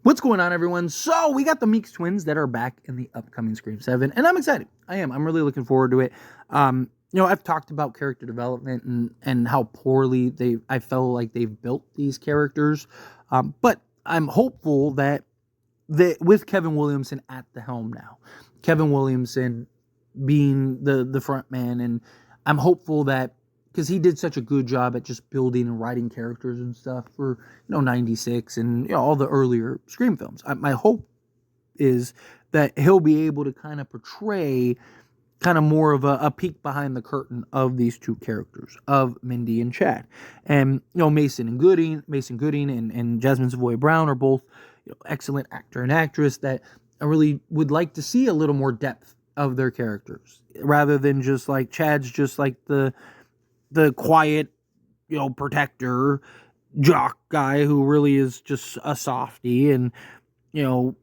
What's going on, everyone? So we got the Meeks Twins that are back in the upcoming Scream 7, and I'm excited. I am. I'm really looking forward to it. I've talked about character development and how poorly I felt like they've built these characters. But I'm hopeful that with Kevin Williamson at the helm now, Kevin Williamson being the front man, and I'm hopeful that, because he did such a good job at just building and writing characters and stuff for 96 and all the earlier Scream films. My hope is that he'll be able to kind of portray kind of more of a peek behind the curtain of these two characters, of Mindy and Chad. And Mason Gooding and Jasmine Savoy Brown are both excellent actor and actress that I really would like to see a little more depth of their characters, rather than just like Chad's just like the quiet, protector, jock guy who really is just a softie, and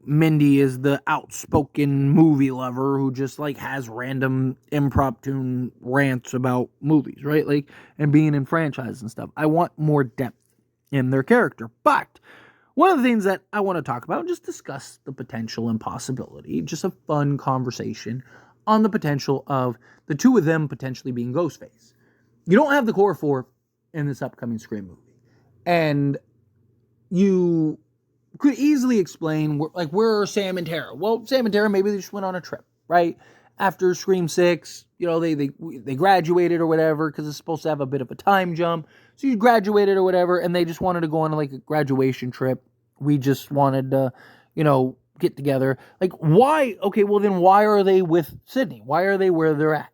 Mindy is the outspoken movie lover who just like has random impromptu rants about movies, right? Like, and being in franchises and stuff. I want more depth in their character. But one of the things that I want to talk about, just discuss the potential and possibility, just a fun conversation on the potential of the two of them potentially being Ghostface. You don't have the core four in this upcoming Scream movie. And you could easily explain, where are Sam and Tara? Well, Sam and Tara, maybe they just went on a trip, right? After Scream 6, they graduated or whatever, because it's supposed to have a bit of a time jump. So you graduated or whatever, and they just wanted to go on a graduation trip. We just wanted to, get together. Why? Okay, well then why are they with Sydney? Why are they where they're at?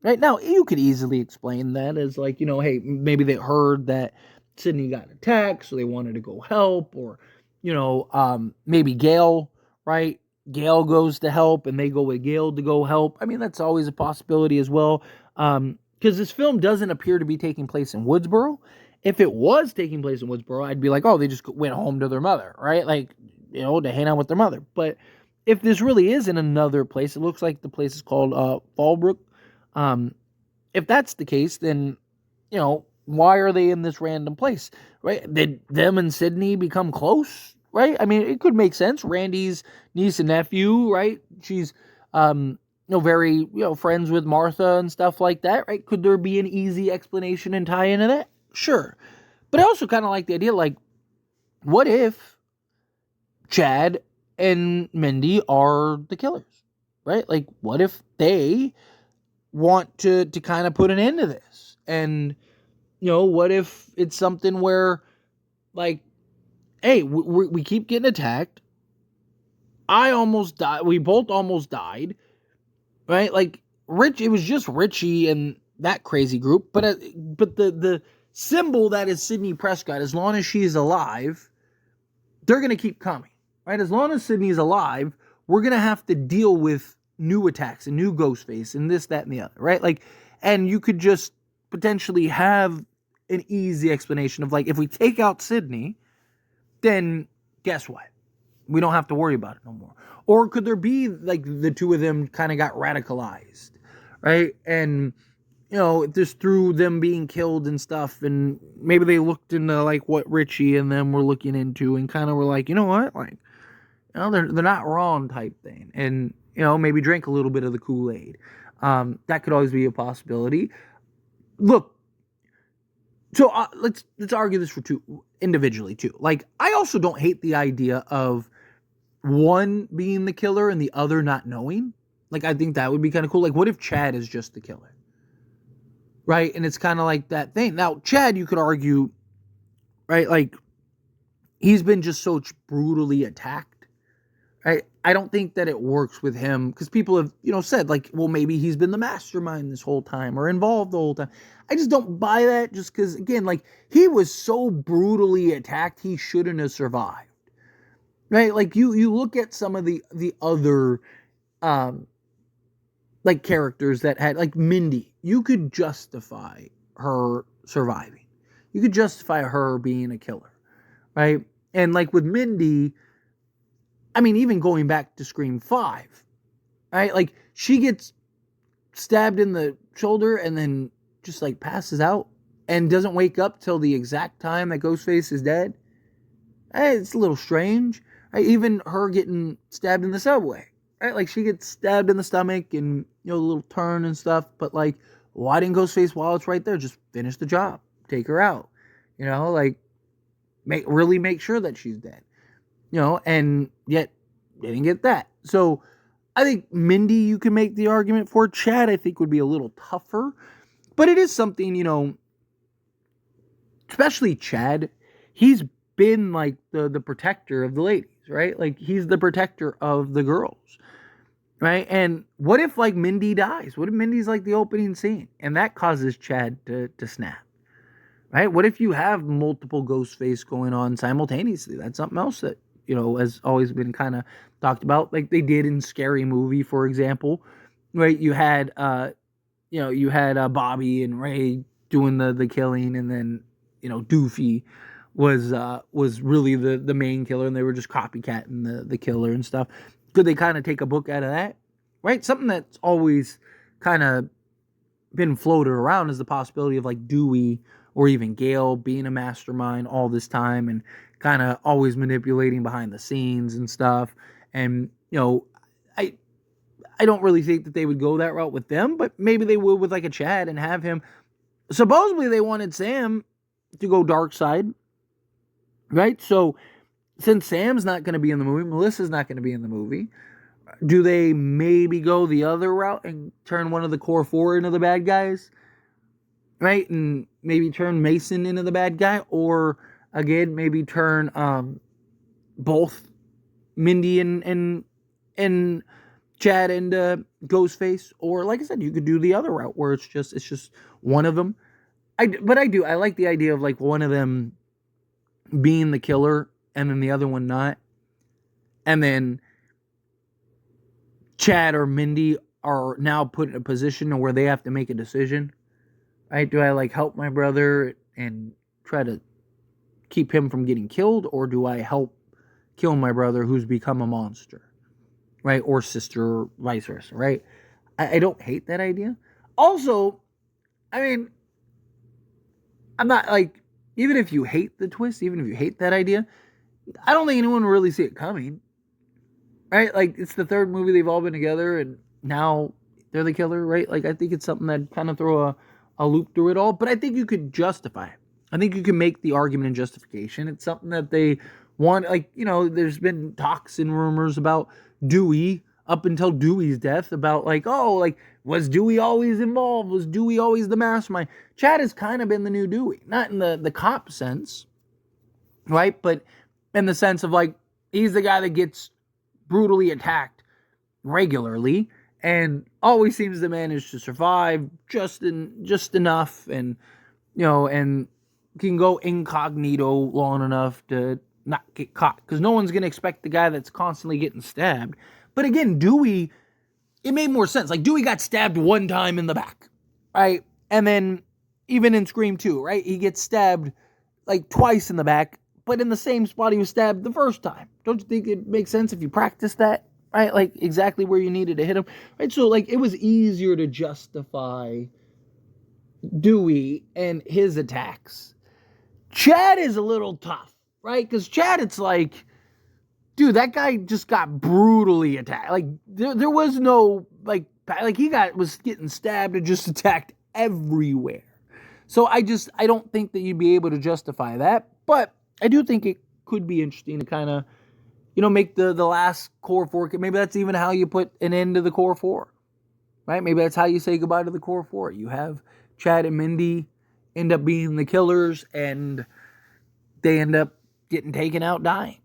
Right now, you could easily explain that as hey, maybe they heard that Sydney got attacked, so they wanted to go help, or, maybe Gail, right? Gail goes to help, and they go with Gail to go help. I mean, that's always a possibility as well, because this film doesn't appear to be taking place in Woodsboro. If it was taking place in Woodsboro, I'd be like, oh, they just went home to their mother, right? To hang out with their mother. But if this really is in another place, it looks like the place is called Fallbrook. If that's the case, then, why are they in this random place, right? Did them and Sydney become close, right? I mean, it could make sense. Randy's niece and nephew, right? She's, very, friends with Martha and stuff like that, right? Could there be an easy explanation and tie into that? Sure. But I also kind of like the idea, what if Chad and Mindy are the killers, right? What if they want to kind of put an end to this? And, what if it's something where, hey, we keep getting attacked. I almost died. We both almost died, right? It was just Richie and that crazy group. But the symbol that is Sidney Prescott, as long as she's alive, they're going to keep coming, right? As long as Sydney's alive, we're going to have to deal with new attacks and new Ghostface and this, that, and the other, right? And you could just potentially have an easy explanation of if we take out Sydney, then guess what? We don't have to worry about it no more. Or could there be the two of them kind of got radicalized, right? And just through them being killed and stuff, and maybe they looked into what Richie and them were looking into, and kind of were like, you know what, they're not wrong type thing, and maybe drink a little bit of the Kool-Aid. That could always be a possibility. Look, so let's argue this for individually too. I also don't hate the idea of one being the killer and the other not knowing. I think that would be kind of cool. What if Chad is just the killer? Right? And it's kind of like that thing. Now, Chad, you could argue, right? He's been just so brutally attacked. Right? I don't think that it works with him, because people have, said well, maybe he's been the mastermind this whole time or involved the whole time. I just don't buy that, just because, again, he was so brutally attacked, he shouldn't have survived. Right? You look at some of the other, characters that had, Mindy, you could justify her surviving. You could justify her being a killer, right? And with Mindy, I mean, even going back to Scream 5, right? She gets stabbed in the shoulder and then just passes out and doesn't wake up till the exact time that Ghostface is dead. It's a little strange. Right? Even her getting stabbed in the subway, right? Like she gets stabbed in the stomach and a little turn and stuff. But like, why didn't Ghostface, while it's right there, just finish the job, take her out? Like make sure that she's dead. And yet didn't get that. So I think Mindy, you can make the argument for. Chad, I think, would be a little tougher, but it is something, especially Chad. He's been like the protector of the ladies, right? Like he's the protector of the girls, right? And what if like Mindy dies? What if Mindy's like the opening scene and that causes Chad to snap, right? What if you have multiple Ghostface going on simultaneously? That's something else that has always been kind of talked about, like they did in Scary Movie, for example, right? You had Bobby and Ray doing the killing, and then Doofy was really the main killer, and they were just copycatting the killer and stuff. Could they kind of take a book out of that, right? Something that's always kind of been floated around is the possibility of like Dewey or even Gale being a mastermind all this time and kind of always manipulating behind the scenes and stuff. And I don't really think that they would go that route with them, but maybe they would with like a Chad and have him. Supposedly they wanted Sam to go darkside, right? So since Sam's not going to be in the movie, Melissa's not going to be in the movie, do they maybe go the other route and turn one of the core four into the bad guys, right? And maybe turn Mason into the bad guy, or again, maybe turn both Mindy and Chad into Ghostface, or like I said, you could do the other route where it's just one of them. I like the idea of like one of them being the killer and then the other one not, and then Chad or Mindy are now put in a position where they have to make a decision, right? Do I like help my brother and try to keep him from getting killed, or do I help kill my brother who's become a monster, right? Or sister, or vice versa, right? I don't hate that idea. Also, I mean, I'm not like, even if you hate the twist, even if you hate that idea, I don't think anyone will really see it coming, right? Like, it's the third movie they've all been together, and now they're the killer, right? Like, I think it's something that kind of throw a loop through it all, but I think you could justify it. I think you can make the argument in justification. It's something that they want, like, there's been talks and rumors about Dewey up until Dewey's death about like, oh, like, was Dewey always involved? Was Dewey always the mastermind? Chad has kind of been the new Dewey, not in the cop sense, right? But in the sense of like, he's the guy that gets brutally attacked regularly and always seems to manage to survive just enough, and and can go incognito long enough to not get caught, because no one's going to expect the guy that's constantly getting stabbed. But again, Dewey, it made more sense. Like, Dewey got stabbed one time in the back, right? And then even in Scream 2, right? He gets stabbed like twice in the back, but in the same spot he was stabbed the first time. Don't you think it makes sense if you practice that, right? Like, exactly where you needed to hit him, right? So, like, it was easier to justify Dewey and his attacks. Chad is a little tough, right? Because Chad, it's like, dude, that guy just got brutally attacked. Like, there was no, like he was getting stabbed and just attacked everywhere. So I don't think that you'd be able to justify that. But I do think it could be interesting to kind of, make the last core four. Maybe that's even how you put an end to the core four, right? Maybe that's how you say goodbye to the core four. You have Chad and Mindy end up being the killers, and they end up getting taken out dying,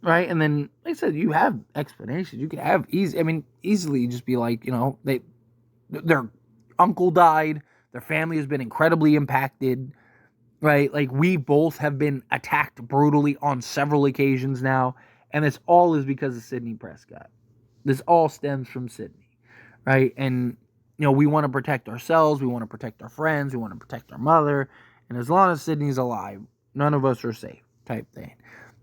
right? And then, like I said, you have explanations. You could have easily just be like, their uncle died, their family has been incredibly impacted, right? Like, we both have been attacked brutally on several occasions now, and this all is because of Sidney Prescott. This all stems from Sidney, right? And we want to protect ourselves, we want to protect our friends, we want to protect our mother, and as long as Sidney's alive, none of us are safe, type thing.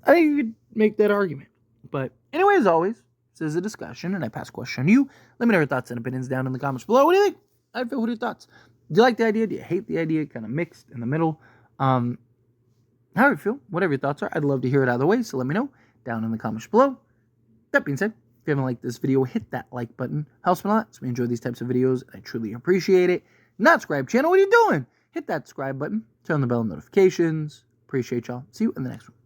I think you could make that argument. But anyway, as always, this is a discussion, and I pass the question to you. Let me know your thoughts and opinions down in the comments below. What do you think? What are your thoughts? Do you like the idea? Do you hate the idea? Kind of mixed in the middle. how you feel, whatever your thoughts are. I'd love to hear it either way, so let me know down in the comments below. That being said, if you haven't liked this video, hit that like button. Helps me a lot. So we enjoy these types of videos. I truly appreciate it. Not subscribe channel. What are you doing? Hit that subscribe button. Turn on the bell notifications. Appreciate y'all. See you in the next one.